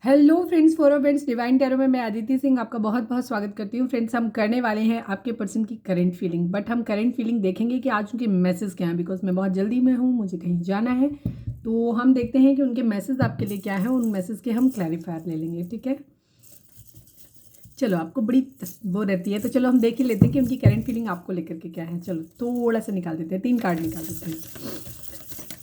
Hello friends, for friends divine tarot में मैं अदिति सिंह आपका बहुत बहुत स्वागत करती हूँ। फ्रेंड्स, हम करने वाले हैं आपके पर्सन की करंट फीलिंग, बट हम करंट फीलिंग देखेंगे कि आज उनके मैसेज क्या हैं, बिकॉज मैं बहुत जल्दी में हूँ, मुझे कहीं जाना है। तो हम देखते हैं कि उनके मैसेज आपके लिए क्या है, उन मैसेज के हम क्लैरिफायर ले लेंगे। ठीक है, चलो, आपको बड़ी वो रहती है तो चलो हम देख ही लेते हैं कि उनकी करंट फीलिंग आपको लेकर के क्या है। चलो थोड़ा सा निकाल देते हैं, 3 कार्ड निकाल देते हैं।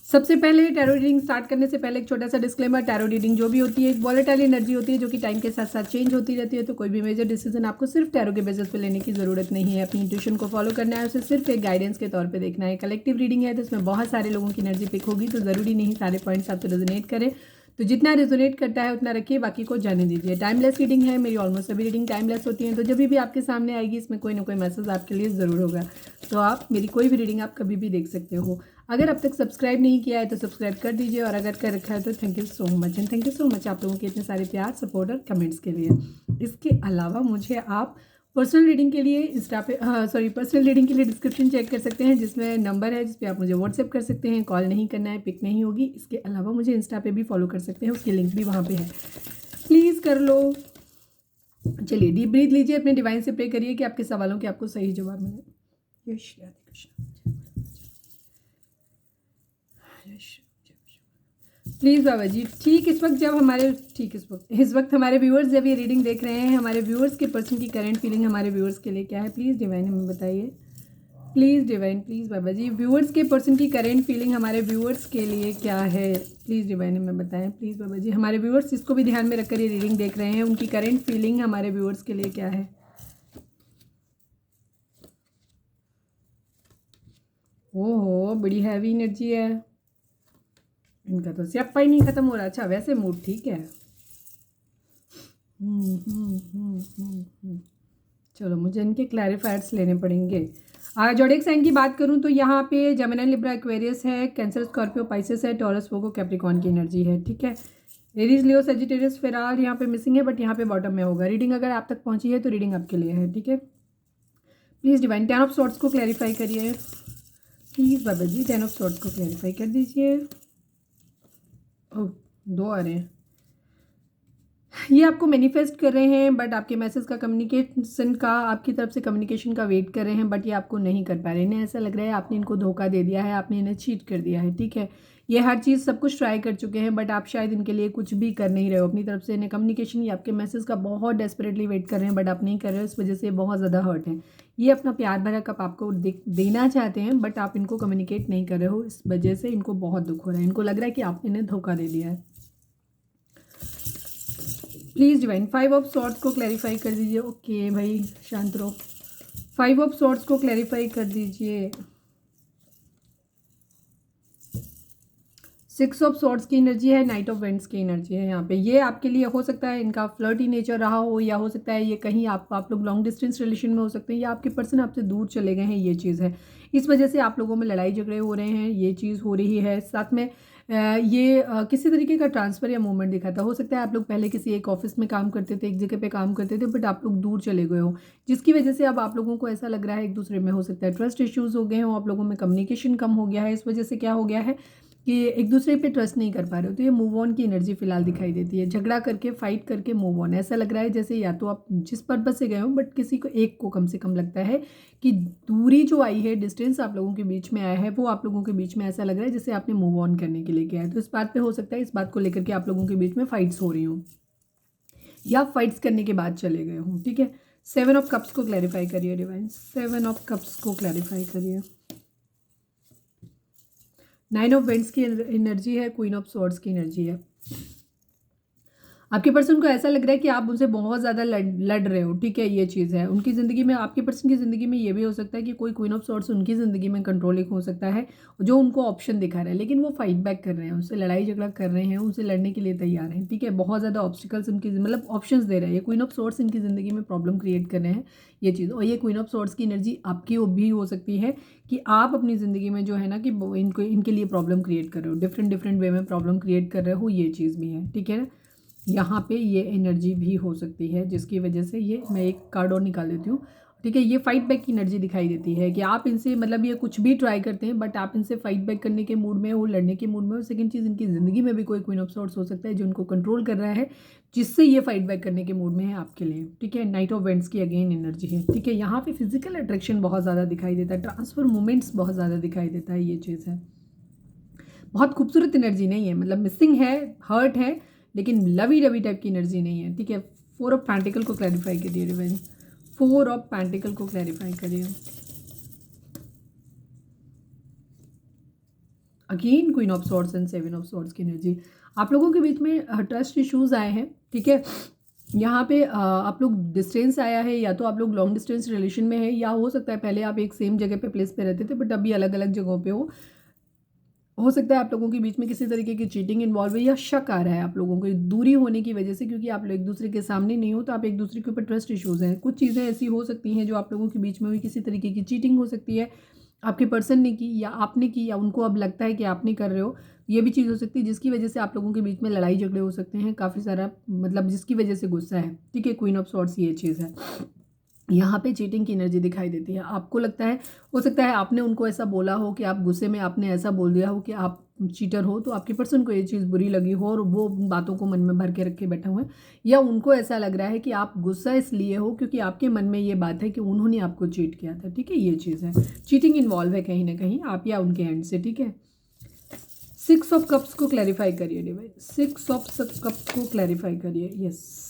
सबसे पहले टैरो रीडिंग स्टार्ट करने से पहले एक छोटा सा डिस्क्लेमर, टैरो रीडिंग जो भी होती है एक वॉलेटाइल एनर्जी होती है जो कि टाइम के साथ साथ चेंज होती रहती है। तो कोई भी मेजर डिसीजन आपको सिर्फ टैरो के बेसिस पे लेने की ज़रूरत नहीं है। अपनी इंट्यूशन को फॉलो करना है, उसे सिर्फ एक गाइडेंस के तौर पे देखना है। कलेक्टिव रीडिंग है तो इसमें बहुत सारे लोगों की एनर्जी पिक होगी, तो ज़रूरी नहीं सारे पॉइंट्स आपको रेजोनेट करें। तो जितना रेजोनेट करता है उतना रखिए, बाकी को जाने दीजिए। टाइमलेस रीडिंग है, मेरी ऑलमोस्ट सभी रीडिंग टाइमलेस होती हैं, तो जब भी आपके सामने आएगी इसमें कोई ना कोई मैसेज आपके लिए ज़रूर होगा। तो आप मेरी कोई भी रीडिंग आप कभी भी देख सकते हो। अगर अब तक सब्सक्राइब नहीं किया है तो सब्सक्राइब कर दीजिए, और अगर कर रखा है तो thank you so much, and thank you so much आप लोगों के इतने सारे प्यार, सपोर्ट और कमेंट्स के लिए। इसके अलावा मुझे आप पर्सनल रीडिंग के लिए इंस्टा पे पर्सनल रीडिंग के लिए डिस्क्रिप्शन चेक कर सकते हैं, जिसमें नंबर है, जिस पे आप मुझे व्हाट्सएप कर सकते हैं। कॉल नहीं करना है, पिक नहीं होगी। इसके अलावा मुझे इंस्टा पे भी फॉलो कर सकते हैं, उसकी लिंक भी वहाँ पे है, प्लीज़ कर लो। चलिए डीप ब्रीथ लीजिए, अपने डिवाइन से प्रे करिए कि आपके सवालों के आपको सही जवाब मिले। यश राधे कृष्ण। प्लीज़ बाबा जी, ठीक इस वक्त हमारे व्यूअर्स जब ये रीडिंग देख रहे हैं, हमारे व्यूअर्स के पर्सन की करंट फीलिंग हमारे व्यूअर्स के लिए क्या है, प्लीज़ डिवाइन हमें बताइए। प्लीज़ डिवाइन, प्लीज़ बाबा जी, व्यूअर्स के पर्सन की करंट फीलिंग हमारे व्यूअर्स के लिए क्या है, प्लीज़ डिवाइन हमें बताएं। प्लीज़ बाबा जी, हमारे व्यूअर्स इसको भी ध्यान में रखकर ये रीडिंग देख रहे हैं, उनकी करंट फीलिंग हमारे व्यूअर्स के लिए क्या है। ओहो, बड़ी हैवी एनर्जी है इनका, तो स्यापा ही नहीं खत्म हो रहा। अच्छा, वैसे मूड ठीक है। चलो, मुझे इनके क्लैरिफायर्स लेने पड़ेंगे। ज़ोडिएक साइन की बात करूं तो यहाँ पे जेमिनी, लिब्रा, एक्वेरियस है, कैंसर, स्कॉर्पियो, पाइसेस है, टॉरस, वोगो, कैप्रिकॉर्न की एनर्जी है। ठीक है, एरीज, लियो, सजिटेरियस, फिराल यहाँ पे मिसिंग है, बट यहाँ पे बॉटम में होगा। रीडिंग अगर आप तक पहुंची है तो रीडिंग आपके लिए है। ठीक है, प्लीज़ डिवाइन 10 ऑफ सॉर्ट्स को क्लैरिफाई करिए। प्लीज़ बाबा जी 10 ऑफ सॉर्ट्स को क्लैरिफाई कर दीजिए। ओह, 2 आ रहे हैं। ये आपको मैनिफेस्ट कर रहे हैं, बट आपके मैसेज का कम्युनिकेशन का, आपकी तरफ से कम्युनिकेशन का वेट कर रहे हैं, बट ये आपको नहीं कर पा रहे। इन्हें ऐसा लग रहा है आपने इनको धोखा दे दिया है, आपने इन्हें चीट कर दिया है। ठीक है, ये हर चीज़ सब कुछ ट्राई कर चुके हैं, बट आप शायद इनके लिए कुछ भी कर नहीं रहे हो अपनी तरफ से। इन्हें कम्युनिकेशन या आपके मैसेज का बहुत डेस्परेटली वेट कर रहे हैं, बट आप नहीं कर रहे हो। इस वजह से बहुत ज़्यादा हर्ट है। ये अपना प्यार भरा कप आपको देना चाहते हैं, बट आप इनको कम्युनिकेट नहीं कर रहे हो। इस वजह से इनको बहुत दुख हो रहा है। इनको लग रहा है कि आपने इन्हें धोखा दे दिया है। प्लीज़ डिवाइन 5 ऑफ सॉर्ट्स को क्लैरिफाई कर दीजिए। ओके भाई, शांत रहो। 5 ऑफ सॉर्ट्स को क्लैरिफाई कर दीजिए। 6 ऑफ सॉर्ट्स की एनर्जी है, नाइट ऑफ वेंट्स की एनर्जी है। यहाँ पे ये आपके लिए हो सकता है इनका फ्लर्टी नेचर रहा हो, या हो सकता है ये कहीं आप लोग लॉन्ग डिस्टेंस रिलेशन में हो सकते हैं, या आपके पर्सन आपसे दूर चले गए हैं, ये चीज़ है। इस वजह से आप लोगों में लड़ाई झगड़े हो रहे हैं, ये चीज़ हो रही है। साथ में किसी तरीके का ट्रांसफ़र या मूवमेंट दिखाता हो सकता है। आप लोग पहले किसी एक ऑफिस में काम करते थे, एक जगह पे काम करते थे, बट आप लोग दूर चले गए हो, जिसकी वजह से अब आप लोगों को ऐसा लग रहा है एक दूसरे में, हो सकता है ट्रस्ट इश्यूज़ हो गए हो, आप लोगों में कम्युनिकेशन कम हो गया है। इस वजह से क्या हो गया है कि एक दूसरे पे ट्रस्ट नहीं कर पा रहे हो। तो ये मूव ऑन की एनर्जी फिलहाल दिखाई देती है। झगड़ा करके, फाइट करके मूव ऑन, ऐसा लग रहा है जैसे या तो आप जिस पर्पज से गए हो, बट किसी को एक को कम से कम लगता है कि दूरी जो आई है, डिस्टेंस आप लोगों के बीच में आया है, वो आप लोगों के बीच में ऐसा लग रहा है जैसे आपने मूव ऑन करने के लिए किया है। तो इस बात पे हो सकता है, इस बात को लेकर के आप लोगों के बीच में फाइट्स हो रही हों, या फाइट्स करने के बाद चले गए हों। ठीक है, 7 ऑफ कप्स को क्लैरिफाई करिए डिवाइन। 7 ऑफ कप्स को क्लैरिफाई करिए। 9 ऑफ वेंट्स की एनर्जी है, क्वीन ऑफ सॉर्ड्स की एनर्जी है। आपके पर्सन को ऐसा लग रहा है कि आप उनसे बहुत ज़्यादा लड़ रहे हो। ठीक है, ये चीज़ है उनकी ज़िंदगी में। आपके पर्सन की ज़िंदगी में ये भी हो सकता है कि कोई क्वीन ऑफ सॉर्ड्स उनकी ज़िंदगी में कंट्रोलिंग हो सकता है, जो उनको ऑप्शन दिखा रहा है, लेकिन वो फाइट बैक कर रहे हैं, उनसे लड़ाई झगड़ा कर रहे हैं, उनसे लड़ने के लिए तैयार हैं। ठीक है, बहुत ज़्यादा ऑब्स्टिकल्स उनकी, मतलब ऑप्शंस दे रहे हैं। ये क्वीन ऑफ सॉर्ड्स इनकी ज़िंदगी में प्रॉब्लम क्रिएट कर रहे हैं, ये चीज़। और ये क्वीन ऑफ सॉर्ड्स की एनर्जी आपकी भी हो सकती है कि आप अपनी ज़िंदगी में जो है ना कि इनको इनके लिए प्रॉब्लम क्रिएट कर रहे हो, डिफरेंट वे में प्रॉब्लम क्रिएट कर रहे हो, ये चीज़ भी है। ठीक है, यहाँ पे ये एनर्जी भी हो सकती है, जिसकी वजह से ये, मैं एक कार्ड और निकाल देती हूँ। ठीक है। ये फाइट बैक की एनर्जी दिखाई देती है कि आप इनसे मतलब ये कुछ भी ट्राई करते हैं बट आप इनसे फाइट बैक करने के मूड में हो, लड़ने के मूड में हो। सेकंड चीज़, इनकी ज़िंदगी में भी कोई क्वीन ऑफ सॉर्ड्स हो सकता है जो उनको कंट्रोल कर रहा है, जिससे ये फाइट बैक करने के मूड में है आपके लिए। ठीक है। नाइट ऑफ वेंट्स की अगेन एनर्जी है। ठीक है। यहाँ पे फिजिकल अट्रैक्शन बहुत ज़्यादा दिखाई देता है, ट्रांसफर मूवमेंट्स बहुत ज़्यादा दिखाई देता है, ये चीज़ है। बहुत खूबसूरत एनर्जी नहीं है, मतलब मिसिंग है, हर्ट है, लेकिन लवी रवी टाइप की एनर्जी नहीं है। ठीक है। 4 ऑफ पेंटिकल को क्लैरिफाई करिए डिवाइन, 4 ऑफ पेंटिकल को क्लैरिफाई करिए। Again queen of swords and 7 of swords की एनर्जी। आप लोगों के बीच में ट्रस्ट इश्यूज आए हैं। ठीक है। यहाँ पे आप लोग डिस्टेंस आया है, या तो आप लोग लॉन्ग डिस्टेंस रिलेशन में है, या हो सकता है पहले आप एक सेम जगह पे प्लेस पे रहते थे बट अभी अलग अलग जगहों पे हो सकता है आप लोगों के बीच में किसी तरीके की चीटिंग इन्वॉल्व है, या शक आ रहा है आप लोगों को दूरी होने की वजह से, क्योंकि आप लोग एक दूसरे के सामने नहीं हो तो आप एक दूसरे के ऊपर ट्रस्ट इश्यूज हैं। कुछ चीज़ें ऐसी हो सकती हैं जो आप लोगों के बीच में हुई, किसी तरीके की चीटिंग हो सकती है, आपके पर्सन ने की या आपने की, या उनको अब लगता है कि आप नहीं कर रहे हो। ये भी चीज़ हो सकती है जिसकी वजह से आप लोगों के बीच में लड़ाई झगड़े हो सकते हैं, काफ़ी सारा मतलब जिसकी वजह से गुस्सा है। ठीक है। क्वीन ऑफ सॉर्ड्स ये चीज़ है। यहाँ पे चीटिंग की एनर्जी दिखाई देती है। आपको लगता है, हो सकता है आपने उनको ऐसा बोला हो कि आप गुस्से में आपने ऐसा बोल दिया हो कि आप चीटर हो, तो आपके पर्सन को ये चीज़ बुरी लगी हो और वो बातों को मन में भर के रखे बैठे हुए हैं, या उनको ऐसा लग रहा है कि आप गुस्सा इसलिए हो क्योंकि आपके मन में ये बात है कि उन्होंने आपको चीट किया था। ठीक है। ये चीज़ है, चीटिंग इन्वॉल्व है कहीं ना कहीं आप या उनके एंड से। ठीक है। 6 ऑफ कप्स को क्लैरिफाई करिए डिवाइन, 6 ऑफ कप्स को क्लैरिफाई करिए। यस,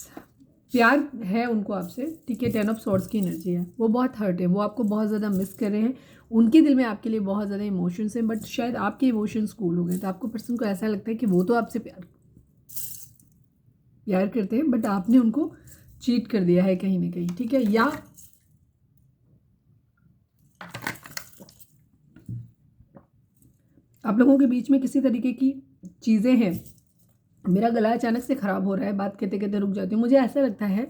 प्यार है उनको आपसे। ठीक है। 10 ऑफ सॉर्ड्स की एनर्जी है, वो बहुत हर्ट है, वो आपको बहुत ज़्यादा मिस कर रहे हैं, उनके दिल में आपके लिए बहुत ज़्यादा इमोशंस हैं, बट शायद आपके इमोशंस कूल हो गए, तो आपको पर्सन को ऐसा लगता है कि वो तो आपसे प्यार करते हैं बट आपने उनको चीट कर दिया है कहीं ना कहीं। ठीक है। या आप लोगों के बीच में किसी तरीके की चीज़ें हैं। मेरा गला अचानक से ख़राब हो रहा है, बात कहते कहते रुक जाती हूँ। मुझे ऐसा लगता है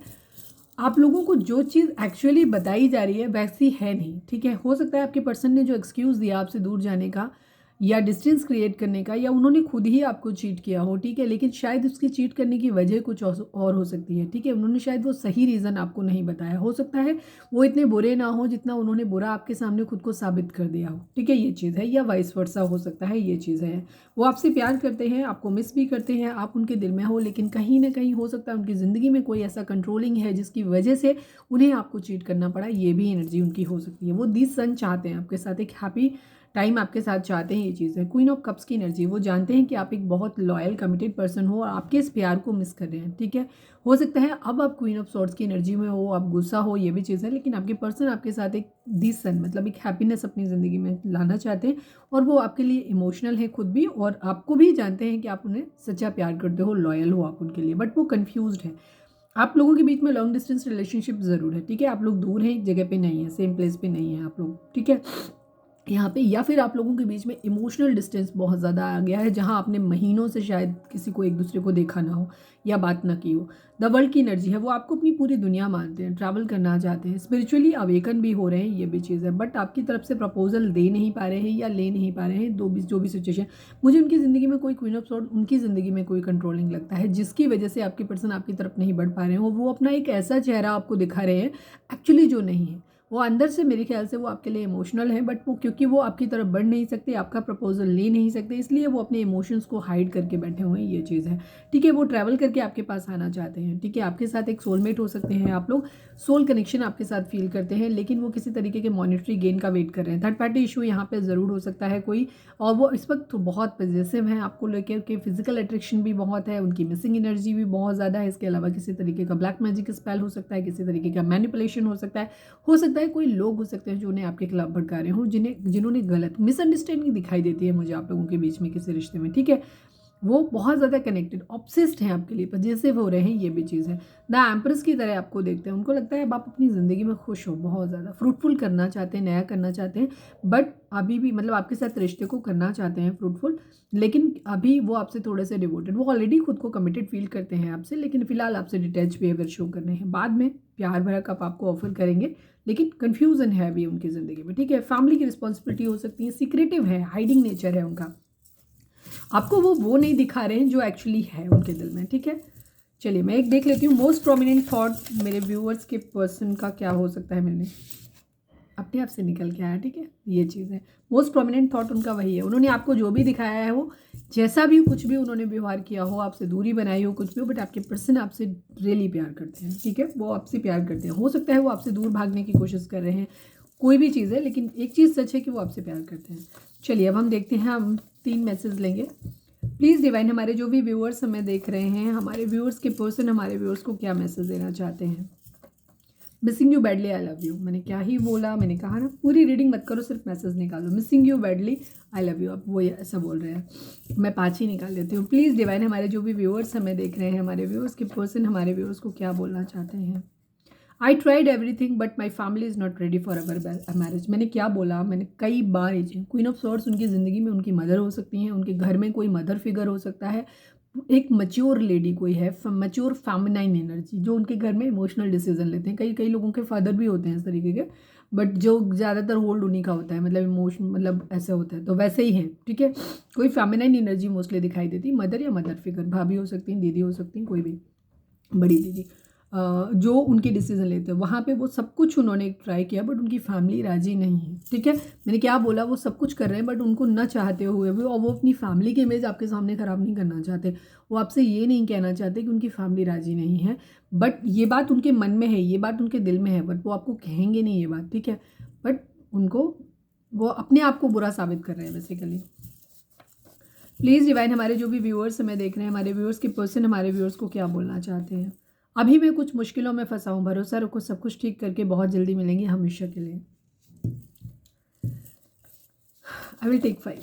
आप लोगों को जो चीज़ एक्चुअली बताई जा रही है वैसी है नहीं। ठीक है। हो सकता है आपके पर्सन ने जो एक्सक्यूज़ दिया आपसे दूर जाने का या डिस्टेंस क्रिएट करने का, या उन्होंने खुद ही आपको चीट किया हो। ठीक है। लेकिन शायद उसकी चीट करने की वजह कुछ और हो सकती है। ठीक है। उन्होंने शायद वो सही रीज़न आपको नहीं बताया, हो सकता है वो इतने बुरे ना हो जितना उन्होंने बुरा आपके सामने खुद को साबित कर दिया हो। ठीक है। ये चीज़ है, या वाइस वर्सा हो सकता है, ये चीज़ है। वो आपसे प्यार करते हैं, आपको मिस भी करते हैं, आप उनके दिल में हो, लेकिन कहीं ना कहीं हो सकता है उनकी ज़िंदगी में कोई ऐसा कंट्रोलिंग है जिसकी वजह से उन्हें आपको चीट करना पड़ा। ये भी एनर्जी उनकी हो सकती है। वो दिस सन चाहते हैं आपके साथ, एक हैप्पी टाइम आपके साथ चाहते हैं, ये चीज़ है। क्वीन ऑफ कप्स की एनर्जी, वो जानते हैं कि आप एक बहुत लॉयल कमिटेड पर्सन हो और आपके इस प्यार को मिस कर रहे हैं। ठीक है। हो सकता है अब आप क्वीन ऑफ सॉर्ड्स की एनर्जी में हो, आप गुस्सा हो, ये भी चीज़ है, लेकिन आपके पर्सन आपके साथ एक दिस सन मतलब एक हैप्पीनेस अपनी ज़िंदगी में लाना चाहते हैं, और वो आपके लिए इमोशनल है खुद भी, और आपको भी जानते हैं कि आप उन्हें सच्चा प्यार करते हो, लॉयल हो आप उनके लिए, बट वो कन्फ्यूज्ड है। आप लोगों के बीच में लॉन्ग डिस्टेंस रिलेशनशिप ज़रूर है। ठीक है। आप लोग दूर हैं, एक जगह पे नहीं है, सेम प्लेस पे नहीं है आप लोग। ठीक है। यहाँ पे या फिर आप लोगों के बीच में इमोशनल डिस्टेंस बहुत ज़्यादा आ गया है, जहाँ आपने महीनों से शायद किसी को एक दूसरे को देखा ना हो या बात ना की हो। द वर्ल्ड की एनर्जी है, वो आपको अपनी पूरी दुनिया मानते हैं, ट्रैवल करना चाहते हैं, स्पिरिचुअली अवेकन भी हो रहे हैं, ये भी चीज़ है, बट आपकी तरफ से प्रपोजल दे नहीं पा रहे हैं या ले नहीं पा रहे हैं। जो भी सिचुएशन, मुझे उनकी ज़िंदगी में कोई क्वीन ऑफ सॉर्ड, उनकी ज़िंदगी में कोई कंट्रोलिंग लगता है, जिसकी वजह से आपके पर्सन आपकी तरफ नहीं बढ़ पा रहे हो। वो अपना एक ऐसा चेहरा आपको दिखा रहे हैं एक्चुअली जो नहीं है। वो अंदर से मेरे ख्याल से वो आपके लिए इमोशनल है, बट वो क्योंकि वो आपकी तरफ बढ़ नहीं सकते, आपका प्रपोजल ले नहीं सकते, इसलिए वो अपने इमोशंस को हाइड करके बैठे हुए हैं, ये चीज़ है। ठीक है। वो ट्रैवल करके आपके पास आना चाहते हैं। ठीक है। आपके साथ एक सोलमेट हो सकते हैं आप लोग, सोल कनेक्शन आपके साथ फील करते हैं, लेकिन वो किसी तरीके के मॉनिटरी गेन का वेट कर रहे हैं। थर्ड पार्टी इशू यहाँ पे ज़रूर हो सकता है कोई, और वो इस वक्त तो बहुत पॉजिटिव है आपको लेकर के, फिजिकल अट्रैक्शन भी बहुत है, उनकी मिसिंग एनर्जी भी बहुत ज़्यादा है। इसके अलावा किसी तरीके का ब्लैक मैजिक स्पेल हो सकता है, किसी तरीके का मैनिपुलेशन हो सकता है कोई लोग हो सकते हैं जो उन्हें आपके खिलाफ भड़का रहे हों, जिन्होंने गलत मिसअंडरस्टैंडिंग दिखाई देती है मुझे आप लोगों के बीच में किसी रिश्ते में। ठीक है। वो बहुत ज़्यादा कनेक्टेड, ऑब्सेस्ड हैं आपके लिए, पजेसिव हो रहे हैं, ये भी चीज़ है। द एम्प्रेस की तरह आपको देखते हैं, उनको लगता है अब आप अपनी ज़िंदगी में खुश हो, बहुत ज़्यादा फ्रूटफुल करना चाहते हैं, नया करना चाहते हैं, बट अभी भी मतलब आपके साथ रिश्ते को करना चाहते हैं फ्रूटफुल, लेकिन अभी वो आपसे थोड़े से डिवोटेड, वो ऑलरेडी खुद को कमिटेड फील करते हैं आपसे, लेकिन फिलहाल आपसे डिटैच बिहेवियर शो कर रहे हैं। बाद में प्यार भरा कप आपको ऑफर करेंगे, लेकिन कन्फ्यूज़न है अभी उनकी ज़िंदगी में। ठीक है। फैमिली की रिस्पॉन्सिबिलिटी हो सकती है, सीक्रेटिव है, हाइडिंग नेचर है उनका, आपको वो नहीं दिखा रहे हैं जो एक्चुअली है उनके दिल में। ठीक है। चलिए मैं एक देख लेती हूँ। मोस्ट प्रोमिनेंट थॉट मेरे व्यूअर्स के पर्सन का क्या हो सकता है, मैंने अपने आप से निकल के आया, ठीक है, ये चीज़ है। मोस्ट प्रोमिनेंट थॉट उनका वही है। उन्होंने आपको जो भी दिखाया है, वो जैसा भी कुछ भी उन्होंने व्यवहार किया हो, आपसे दूरी बनाई हो, कुछ भी हो, बट आपके पर्सन आपसे रियली प्यार करते हैं, ठीक है, वो आपसे प्यार करते हैं। हो सकता है वो आपसे दूर भागने की कोशिश कर रहे हैं, कोई भी चीज़ है, लेकिन एक चीज़ सच है कि वो आपसे प्यार करते हैं। चलिए अब हम देखते हैं, हम 3 मैसेज लेंगे। प्लीज़ डिवाइन, हमारे जो भी व्यूअर्स हमें देख रहे हैं, हमारे व्यूअर्स के पर्सन हमारे व्यूअर्स को क्या मैसेज देना चाहते हैं। Missing you badly, I love you. मैंने क्या ही बोला, मैंने कहा ना पूरी रीडिंग मत करो, सिर्फ मैसेज निकालो। Missing you badly, I love you, अब वो ऐसा बोल रहे हैं, मैं 5 ही निकाल देती हूँ। प्लीज़ डिवाइन, हमारे जो भी व्यूअर्स हमें देख रहे हैं, हमारे व्यूअर्स के पर्सन हमारे व्यूअर्स को क्या बोलना चाहते हैं। I tried everything but my family is not ready for our marriage. मैंने क्या बोला, मैंने कई बार ये चीज़, क्वीन ऑफ सॉर्ड्स उनकी ज़िंदगी में उनकी मदर हो सकती हैं, उनके घर में कोई मदर फिगर हो सकता है, एक मच्योर लेडी कोई है, मच्योर फेमिनाइन एनर्जी, जो उनके घर में इमोशनल डिसीजन लेते हैं। कई लोगों के फादर भी होते हैं इस तरीके के, बट जो ज़्यादातर होल्ड उन्हीं का होता है, मतलब इमोशन, मतलब ऐसे होता है, तो वैसे ही है, ठीक है। कोई फेमिनाइन एनर्जी मोस्टली दिखाई देती, मदर या मदर फिगर, भाभी हो सकती हैं, दीदी हो सकती हैं, कोई भी बड़ी दीदी, जो उनके डिसीजन लेते हैं। वहाँ पे वो सब कुछ उन्होंने ट्राई किया बट उनकी फैमिली राजी नहीं है, ठीक है। मैंने क्या बोला, वो सब कुछ कर रहे हैं बट उनको न चाहते हुए भी, और वो अपनी फैमिली की इमेज आपके सामने ख़राब नहीं करना चाहते। वो आपसे ये नहीं कहना चाहते कि उनकी फैमिली राजी नहीं है, बट ये बात उनके मन में है, ये बात उनके दिल में है, बट वो आपको कहेंगे नहीं ये बात, ठीक है। बट उनको, वो अपने आप को बुरा साबित कर रहे हैं बेसिकली। प्लीज़ डिवाइन, हमारे जो भी व्यूअर्स हमें देख रहे हैं, हमारे व्यूअर्स के पर्सन हमारे व्यूअर्स को क्या बोलना चाहते हैं। अभी मैं कुछ मुश्किलों में फंसा हूँ, भरोसा रखो सब कुछ ठीक करके बहुत जल्दी मिलेंगे हमेशा के लिए। I will take 5।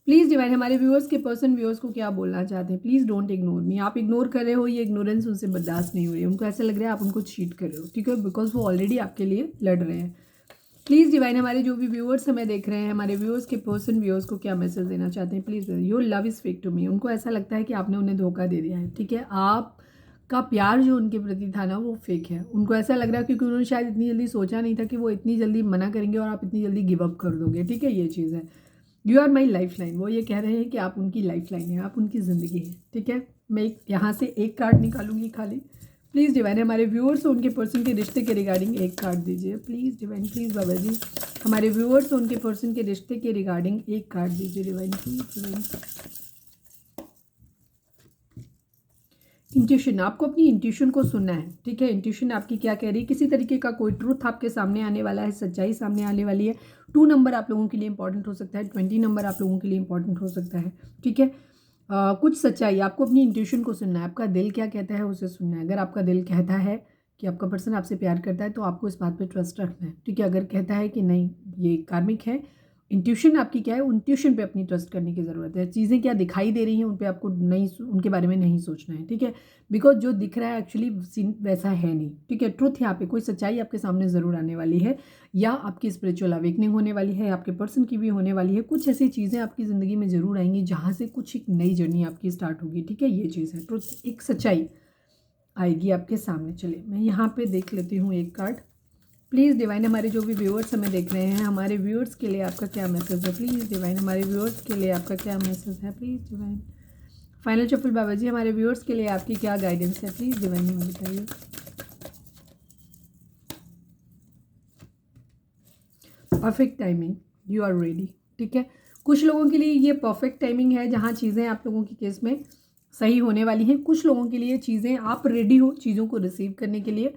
Please divine, हमारे व्यूअर्स के पर्सन व्यूअर्स को क्या बोलना चाहते हैं। Please don't ignore me. आप इग्नोर कर रहे हो, ये इग्नोरेंस उनसे बर्दाश्त नहीं हो रही है, उनको ऐसा लग रहा है आप उनको चीट कर रहे हो, ठीक है, बिकॉज वो ऑलरेडी आपके लिए लड़ रहे हैं। प्लीज़ डिवाइन, हमारे जो भी व्यूअर्स हमें देख रहे हैं, हमारे व्यूअर्स के पर्सन व्यूअर्स को क्या मैसेज देना चाहते हैं। Please, your love is fake to me. उनको ऐसा लगता है कि आपने उन्हें धोखा दे दिया है, ठीक है। आपका प्यार जो उनके प्रति था ना, वो फेक है। उनको ऐसा लग रहा है क्योंकि उन्होंने शायद इतनी जल्दी सोचा नहीं था कि वो इतनी जल्दी मना करेंगे और आप इतनी जल्दी गिव अप कर दोगे, ठीक है, ये चीज़ है। You are my lifeline, वो ये कह रहे हैं कि आप उनकी लाइफ लाइन है, आप उनकी ज़िंदगी है, ठीक है। मैं यहाँ से एक कार्ड निकालूंगी खाली। प्लीज़ डिवाइन, हमारे व्यूअर्स उनके पर्सन के रिश्ते के रिगार्डिंग एक कार्ड दीजिए। प्लीज़ डिवाइन, प्लीज़ बाबा जी, हमारे व्यूअर्स उनके पर्सन के रिश्ते के रिगार्डिंग एक कार्ड दीजिए डिवाइन, प्लीज़ डिवाइन। इंट्यूशन, आपको अपनी इंट्यूशन को सुनना है, ठीक है। इंट्यूशन आपकी क्या कह रही है, किसी तरीके का कोई ट्रूथ आपके सामने आने वाला है, सच्चाई सामने आने वाली है। 2 नंबर आप लोगों के लिए इंपॉर्टेंट हो सकता है, 20 नंबर आप लोगों के लिए इंपॉर्टेंट हो सकता है, ठीक है। कुछ सच्चाई, आपको अपनी इंट्यूशन को सुनना है, आपका दिल क्या कहता है उसे सुनना है। अगर आपका दिल कहता है कि आपका पर्सन आपसे प्यार करता है तो आपको इस बात पे ट्रस्ट रखना है, ठीक है। अगर कहता है कि नहीं ये कार्मिक है, इंट्यूशन आपकी क्या है, इंट्यूशन पे अपनी ट्रस्ट करने की ज़रूरत है। चीज़ें क्या दिखाई दे रही हैं उन पे आपको नहीं, उनके बारे में नहीं सोचना है, ठीक है। बिकॉज जो दिख रहा है एक्चुअली सीन वैसा है नहीं, ठीक है। ट्रुथ यहाँ पे कोई सच्चाई आपके सामने ज़रूर आने वाली है, या आपकी स्पिरिचुअल अवेकनिंग होने वाली है, आपके पर्सन की भी होने वाली है। कुछ ऐसी चीज़ें आपकी ज़िंदगी में ज़रूर आएंगी जहाँ से कुछ एक नई जर्नी आपकी स्टार्ट होगी, ठीक है, ये चीज़ है। ट्रुथ, एक सच्चाई आएगी आपके सामने। चलिए मैं यहाँ पे देख लेती हूँ एक कार्ड। प्लीज़ डिवाइन, हमारे जो भी व्यूअर्स हमें देख रहे हैं, हमारे व्यूअर्स के लिए आपका क्या मैसेज है। प्लीज़ डिवाइन, हमारे व्यूअर्स के लिए आपका क्या मैसेज है। प्लीज़ डिवाइन, फाइनल चप्पल बाबा जी, हमारे व्यूअर्स के लिए आपकी क्या गाइडेंस है। प्लीज़ डिवाइन हमें बताइए। Perfect timing, you are ready, ठीक है। कुछ लोगों के लिए ये परफेक्ट टाइमिंग है जहाँ चीज़ें आप लोगों के केस में सही होने वाली हैं। कुछ लोगों के लिए चीज़ें आप रेडी हो चीज़ों को रिसीव करने के लिए,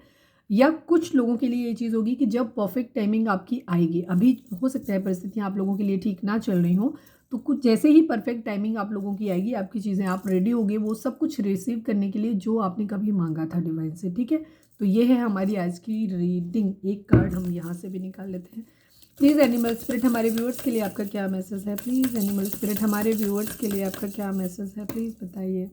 या कुछ लोगों के लिए ये चीज़ होगी कि जब परफेक्ट टाइमिंग आपकी आएगी। अभी हो सकता है परिस्थितियाँ आप लोगों के लिए ठीक ना चल रही हों, तो कुछ जैसे ही परफेक्ट टाइमिंग आप लोगों की आएगी, आपकी चीज़ें आप रेडी होगे वो सब कुछ रिसीव करने के लिए जो आपने कभी मांगा था डिवाइन से, ठीक है। तो ये है हमारी आज की रीडिंग। एक कार्ड हम यहाँ से भी निकाल लेते हैं। प्लीज़ एनिमल स्पिरिट, हमारे व्यूअर्स के लिए आपका क्या मैसेज है। प्लीज़ एनिमल स्पिरिट, हमारे व्यूअर्स के लिए आपका क्या मैसेज है, प्लीज़ बताइए।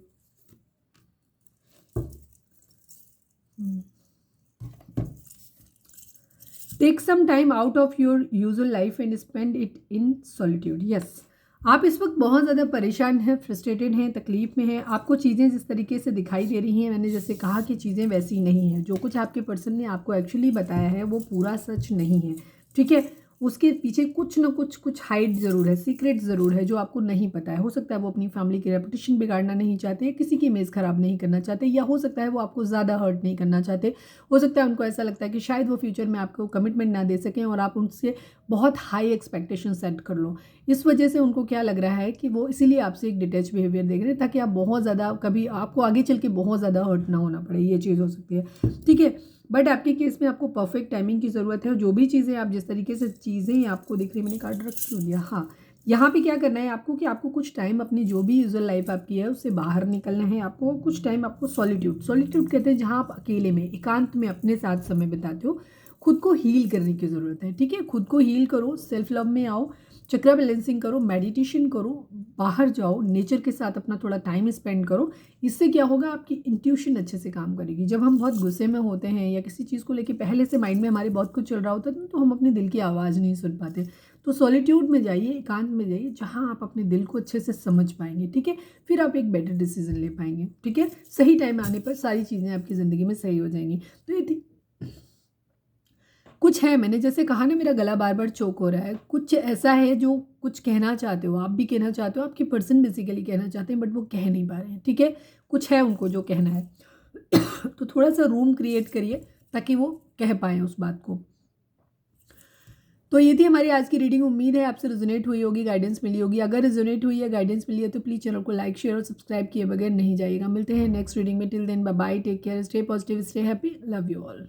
Take some time out of your usual life and spend it in solitude. Yes, आप इस वक्त बहुत ज़्यादा परेशान हैं, फ्रस्ट्रेटेड हैं, तकलीफ में हैं। आपको चीज़ें जिस तरीके से दिखाई दे रही हैं, मैंने जैसे कहा कि चीज़ें वैसी नहीं हैं। जो कुछ आपके पर्सन ने आपको एक्चुअली बताया है वो पूरा सच नहीं है, ठीक है। उसके पीछे कुछ ना कुछ हाइड ज़रूर है, सीक्रेट ज़रूर है जो आपको नहीं पता है। हो सकता है वो अपनी फैमिली की रेपुटेशन बिगाड़ना नहीं चाहते, किसी की इमेज ख़राब नहीं करना चाहते, या हो सकता है वो आपको ज़्यादा हर्ट नहीं करना चाहते। हो सकता है उनको ऐसा लगता है कि शायद वो फ्यूचर में आपको कमिटमेंट ना दे सकें और आप उनसे बहुत हाई एक्सपेक्टेशन सेट कर लो। इस वजह से उनको क्या लग रहा है कि वो इसीलिए आपसे एक डिटैच बिहेवियर देख रहे हैं, ताकि आप बहुत ज़्यादा कभी आपको आगे चल के बहुत ज़्यादा हर्ट ना होना पड़े। ये चीज़ हो सकती है, ठीक है। बट आपके केस में आपको परफेक्ट टाइमिंग की ज़रूरत है, और जो भी चीज़ें आप जिस तरीके से चीज़ें आपको दिख रही है, मैंने कार्ड रख क्यों दिया, हाँ, यहाँ पे क्या करना है आपको कि आपको कुछ टाइम अपनी जो भी यूजुअल लाइफ आपकी है उससे बाहर निकलना है। आपको कुछ टाइम, आपको सॉलिट्यूड कहते हैं जहाँ आप अकेले में एकांत में अपने साथ समय बिताते हो, खुद को हील करने की ज़रूरत है, ठीक है। खुद को हील करो, सेल्फ लव में आओ, चक्र बैलेंसिंग करो, मेडिटेशन करो, बाहर जाओ, नेचर के साथ अपना थोड़ा टाइम स्पेंड करो। इससे क्या होगा, आपकी इंट्यूशन अच्छे से काम करेगी। जब हम बहुत गुस्से में होते हैं या किसी चीज़ को लेके पहले से माइंड में हमारे बहुत कुछ चल रहा होता है, तो हम अपने दिल की आवाज़ नहीं सुन पाते। तो सॉलिट्यूड में जाइए, एकांत में जाइए, जहाँ आप अपने दिल को अच्छे से समझ पाएंगे, ठीक है। फिर आप एक बेटर डिसीजन ले पाएंगे, ठीक है। सही टाइम आने पर सारी चीज़ें आपकी ज़िंदगी में सही हो जाएंगी। तो ये कुछ है, मैंने जैसे कहा ना, मेरा गला बार बार चोक हो रहा है, कुछ ऐसा है जो कुछ कहना चाहते हो, आप भी कहना चाहते हो, आपके पर्सन बेसिकली कहना चाहते हैं, बट वो कह नहीं पा रहे हैं, ठीक है। कुछ है उनको जो कहना है तो थोड़ा सा रूम क्रिएट करिए ताकि वो कह पाएँ उस बात को। तो ये थी हमारी आज की रीडिंग। उम्मीद है आपसे रिजोनेट हुई होगी, गाइडेंस मिली होगी। अगर रिजोनेट हुई है, गाइडेंस मिली है, तो प्लीज़ चैनल को लाइक, शेयर और सब्सक्राइब किए बगैर नहीं जाइएगा। मिलते हैं नेक्स्ट रीडिंग में। Till then bye bye, take care, stay positive, stay happy, love you all.